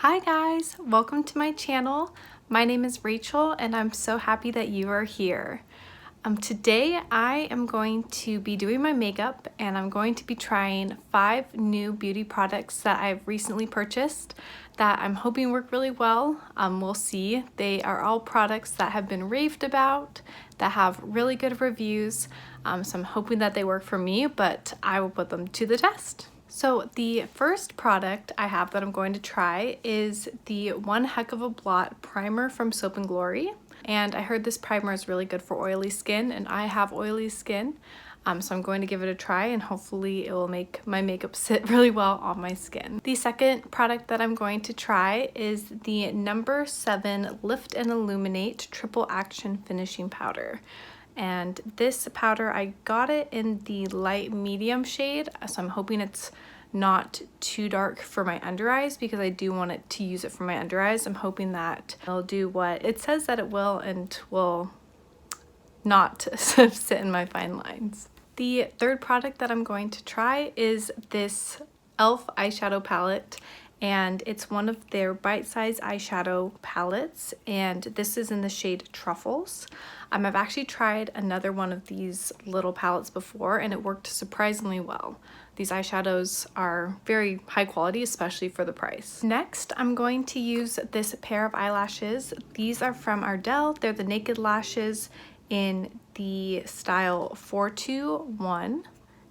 Hi guys, welcome to my channel. My name is Rachel and I'm so happy that you are here. Today I am going to be doing my makeup and I'm going to be trying 5 new beauty products that I've recently purchased that I'm hoping work really well. We'll see. They are all products that have been raved about, that have really good reviews, so I'm hoping that they work for me, but I will put them to the test. So the first product I have that I'm going to try is the One Heck of a Blot Primer from Soap & Glory. And I heard this primer is really good for oily skin, and I have oily skin. So I'm going to give it a try and hopefully it will make my makeup sit really well on my skin. The second product that I'm going to try is the No. 7 Lift and Illuminate Triple Action Finishing Powder. And this powder, I got it in the light medium shade, so I'm hoping it's not too dark for my under eyes because I do want it to use it for my under eyes. I'm hoping that it'll do what it says that it will and will not sit in my fine lines. The third product that I'm going to try is this e.l.f. eyeshadow palette, and it's one of their bite-sized eyeshadow palettes, and this is in the shade Truffles. I've actually tried another one of these little palettes before and it worked surprisingly well. These eyeshadows are very high quality, especially for the price. Next, I'm going to use this pair of eyelashes. These are from Ardell. They're the Naked Lashes in the style 421.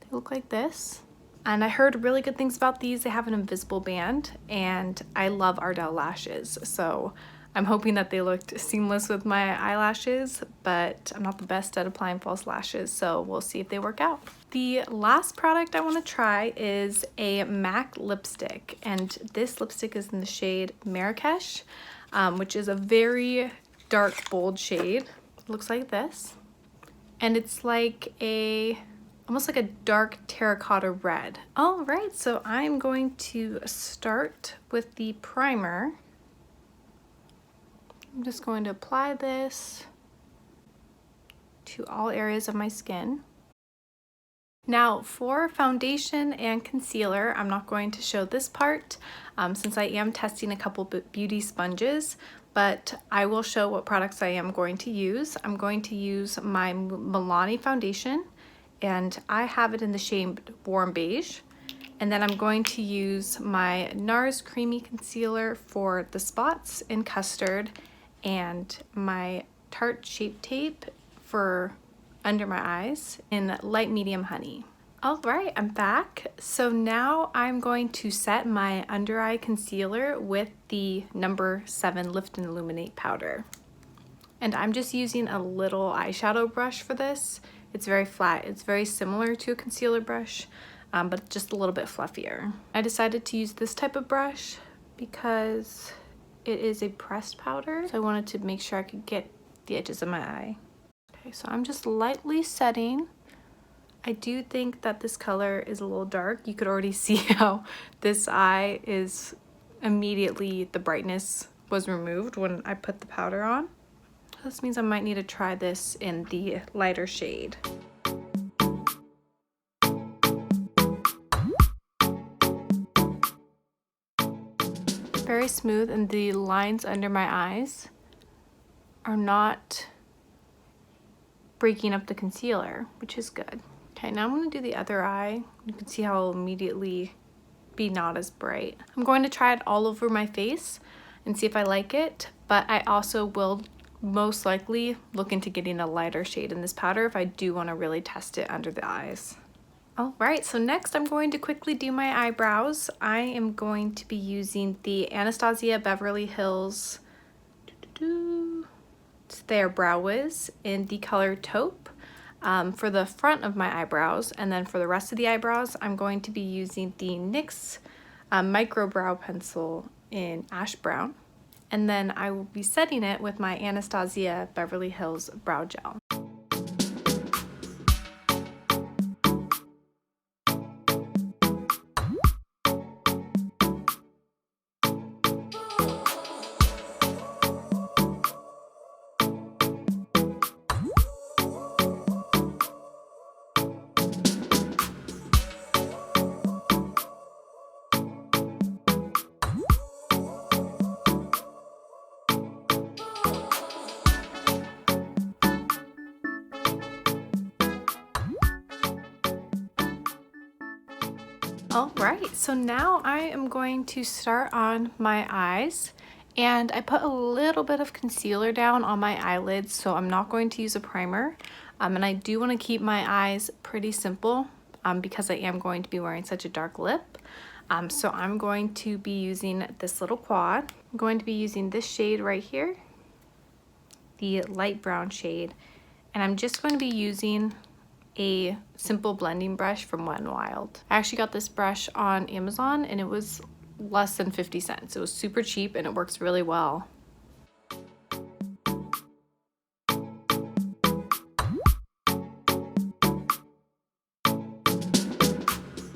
They look like this. And I heard really good things about these. They have an invisible band and I love Ardell lashes. So I'm hoping that they looked seamless with my eyelashes, but I'm not the best at applying false lashes, so we'll see if they work out. The last product I want to try is a MAC lipstick, and this lipstick is in the shade Marrakesh, which is a very dark, bold shade. It looks like this. And it's like almost like a dark terracotta red. All right, so I'm going to start with the primer. I'm just going to apply this to all areas of my skin. Now for foundation and concealer, I'm not going to show this part since I am testing a couple beauty sponges, but I will show what products I am going to use. I'm going to use my Milani foundation, and I have it in the shade Warm Beige. And then I'm going to use my NARS Creamy Concealer for the spots in Custard, and my Tarte Shape Tape for under my eyes in Light Medium Honey. All right, I'm back. So now I'm going to set my under eye concealer with the No. 7 Lift and Illuminate powder. And I'm just using a little eyeshadow brush for this. It's very flat. It's very similar to a concealer brush, but just a little bit fluffier. I decided to use this type of brush because it is a pressed powder, so I wanted to make sure I could get the edges of my eye. Okay, so I'm just lightly setting. I do think that this color is a little dark. You could already see how this eye is immediately, the brightness was removed when I put the powder on. This means I might need to try this in the lighter shade. Very smooth, and the lines under my eyes are not breaking up the concealer, which is good. Okay, now I'm going to do the other eye. You can see how it'll immediately be not as bright. I'm going to try it all over my face and see if I like it, but I also will most likely look into getting a lighter shade in this powder if I do want to really test it under the eyes. All right, so next I'm going to quickly do my eyebrows. I am going to be using the Anastasia Beverly Hills, it's their Brow Wiz in the color Taupe for the front of my eyebrows, and then for the rest of the eyebrows I'm going to be using the NYX Micro Brow Pencil in Ash Brown, and then I will be setting it with my Anastasia Beverly Hills Brow Gel. All right, so now I am going to start on my eyes, and I put a little bit of concealer down on my eyelids, so I'm not going to use a primer. And I do want to keep my eyes pretty simple because I am going to be wearing such a dark lip. So I'm going to be using this little quad. I'm going to be using this shade right here, the light brown shade, and I'm just going to be using a simple blending brush from Wet n Wild. I actually got this brush on Amazon and it was less than 50 cents. It was super cheap and it works really well.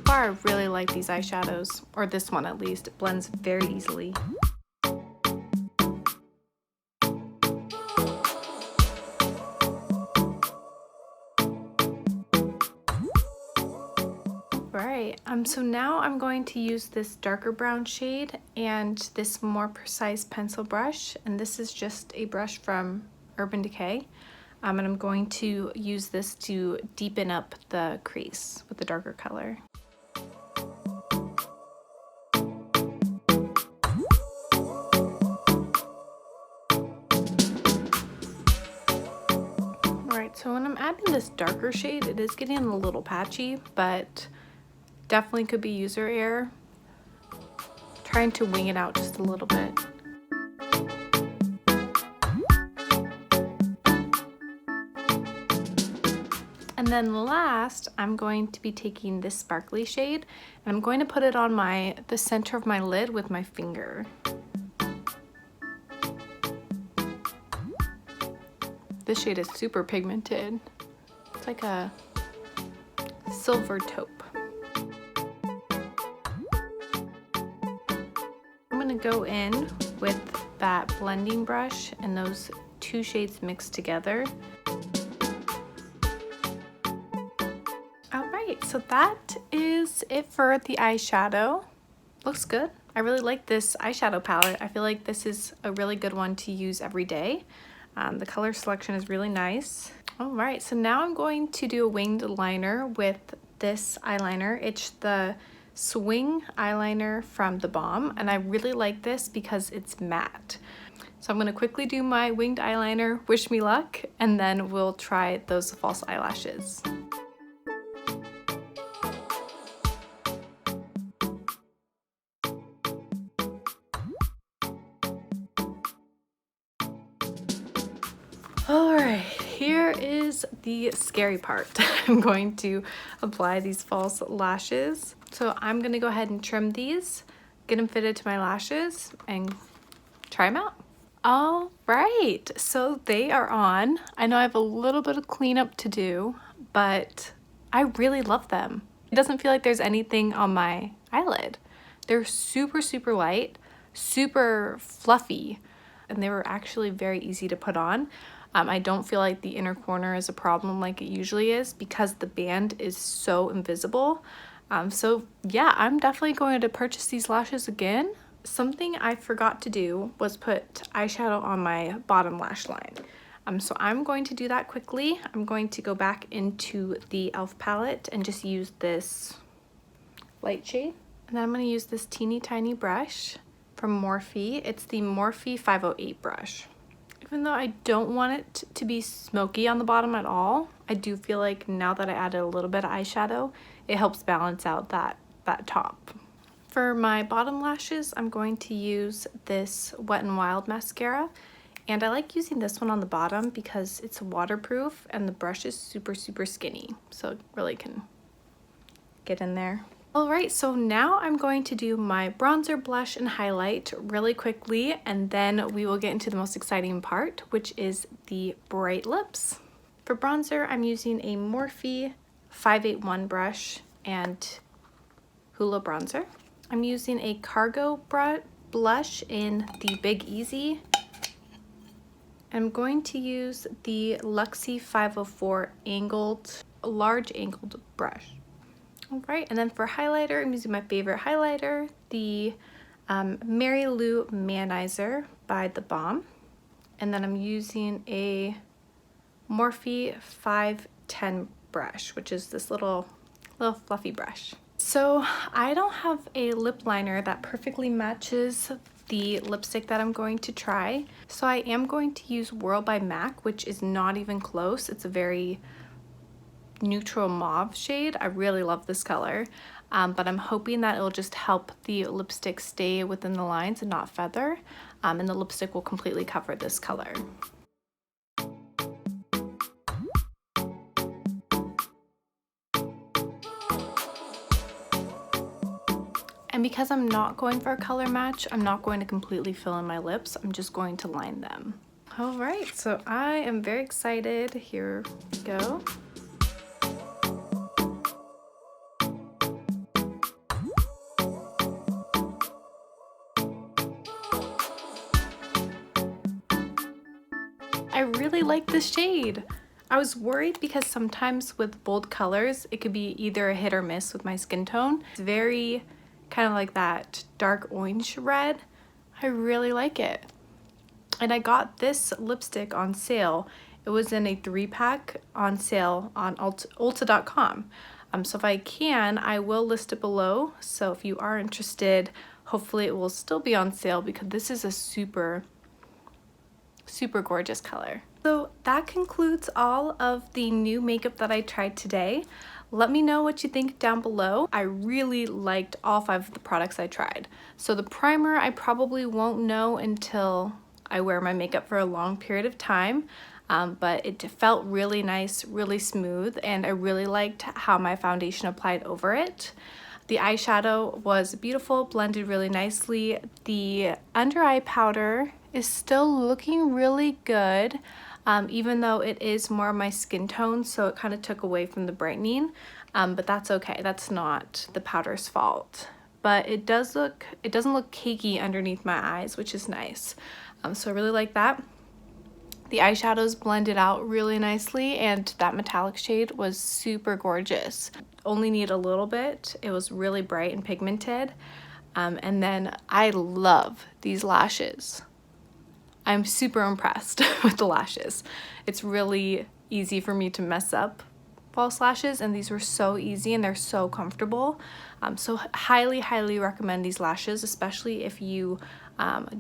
I really like these eyeshadows, or this one at least. It blends very easily. Alright, so now I'm going to use this darker brown shade and this more precise pencil brush, and this is just a brush from Urban Decay. And I'm going to use this to deepen up the crease with the darker color. Alright, so when I'm adding this darker shade, it is getting a little patchy, but definitely could be user error. Trying to wing it out just a little bit. And then last, I'm going to be taking this sparkly shade and I'm going to put it on the center of my lid with my finger. This shade is super pigmented. It's like a silver taupe. I'm gonna go in with that blending brush and those two shades mixed together. Alright, so that is it for the eyeshadow. Looks good. I really like this eyeshadow palette. I feel like this is a really good one to use every day. The color selection is really nice. Alright, so now I'm going to do a winged liner with this eyeliner. It's the Swing eyeliner from The Balm, and I really like this because it's matte. So I'm going to quickly do my winged eyeliner, wish me luck, and then we'll try those false eyelashes. Alright, here is the scary part. I'm going to apply these false lashes. So I'm going to go ahead and trim these, get them fitted to my lashes, and try them out. Alright, so they are on. I know I have a little bit of cleanup to do, but I really love them. It doesn't feel like there's anything on my eyelid. They're super, super light, super fluffy, and they were actually very easy to put on. I don't feel like the inner corner is a problem like it usually is because the band is so invisible. So yeah, I'm definitely going to purchase these lashes again. Something I forgot to do was put eyeshadow on my bottom lash line. So I'm going to do that quickly. I'm going to go back into the e.l.f. palette and just use this light shade. And then I'm going to use this teeny tiny brush from Morphe. It's the Morphe 508 brush. Even though I don't want it to be smoky on the bottom at all, I do feel like now that I added a little bit of eyeshadow, it helps balance out that top. For my bottom lashes, I'm going to use this Wet n Wild mascara, and I like using this one on the bottom because it's waterproof and the brush is super, super skinny, so it really can get in there. Alright, so now I'm going to do my bronzer, blush, and highlight really quickly, and then we will get into the most exciting part, which is the bright lips. For bronzer, I'm using a Morphe 581 brush and Hoola bronzer. I'm using a Cargo blush in the Big Easy. I'm going to use the Luxie 504 large angled brush. Alright, and then for highlighter, I'm using my favorite highlighter, the Mary Lou Manizer by The Balm. And then I'm using a Morphe 510 brush, which is this little fluffy brush. So I don't have a lip liner that perfectly matches the lipstick that I'm going to try. So I am going to use Whirl by MAC, which is not even close. It's a very neutral mauve shade. I really love this color, but I'm hoping that it'll just help the lipstick stay within the lines and not feather, and the lipstick will completely cover this color. And because I'm not going for a color match, I'm not going to completely fill in my lips. I'm just going to line them. All right, so I am very excited. Here we go. I really like this shade. I was worried because sometimes with bold colors, it could be either a hit or miss with my skin tone. It's very kind of like that dark orange red. I really like it. And I got this lipstick on sale. It was in a 3-pack on sale on Ulta.com. So if I can, I will list it below. So if you are interested, hopefully it will still be on sale because this is a super gorgeous color. So that concludes all of the new makeup that I tried today. Let me know what you think down below. I really liked all 5 of the products I tried. So the primer I probably won't know until I wear my makeup for a long period of time, but it felt really nice, really smooth, and I really liked how my foundation applied over it. The eyeshadow was beautiful, blended really nicely. The under eye powder is still looking really good, even though it is more my skin tone, so it kind of took away from the brightening, but that's okay. That's not the powder's fault. But it doesn't look cakey underneath my eyes, which is nice. So I really like that. The eyeshadows blended out really nicely, and that metallic shade was super gorgeous. Only need a little bit. It was really bright and pigmented. And then I love these lashes. I'm super impressed with the lashes. It's really easy for me to mess up false lashes, and these were so easy and they're so comfortable. So highly recommend these lashes, especially if you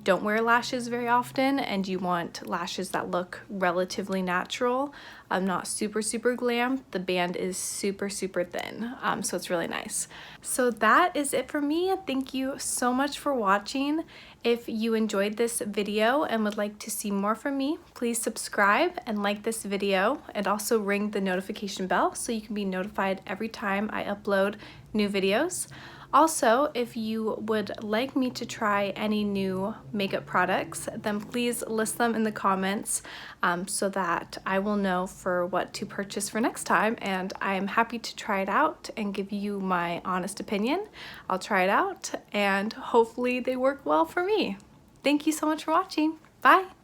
don't wear lashes very often and you want lashes that look relatively natural, not super glam. The band is super thin, so it's really nice. So that is it for me. Thank you so much for watching. If you enjoyed this video and would like to see more from me, please subscribe and like this video, and also ring the notification bell so you can be notified every time I upload new videos. Also, if you would like me to try any new makeup products, then please list them in the comments, so that I will know for what to purchase for next time, and I am happy to try it out and give you my honest opinion. I'll try it out and hopefully they work well for me. Thank you so much for watching. Bye!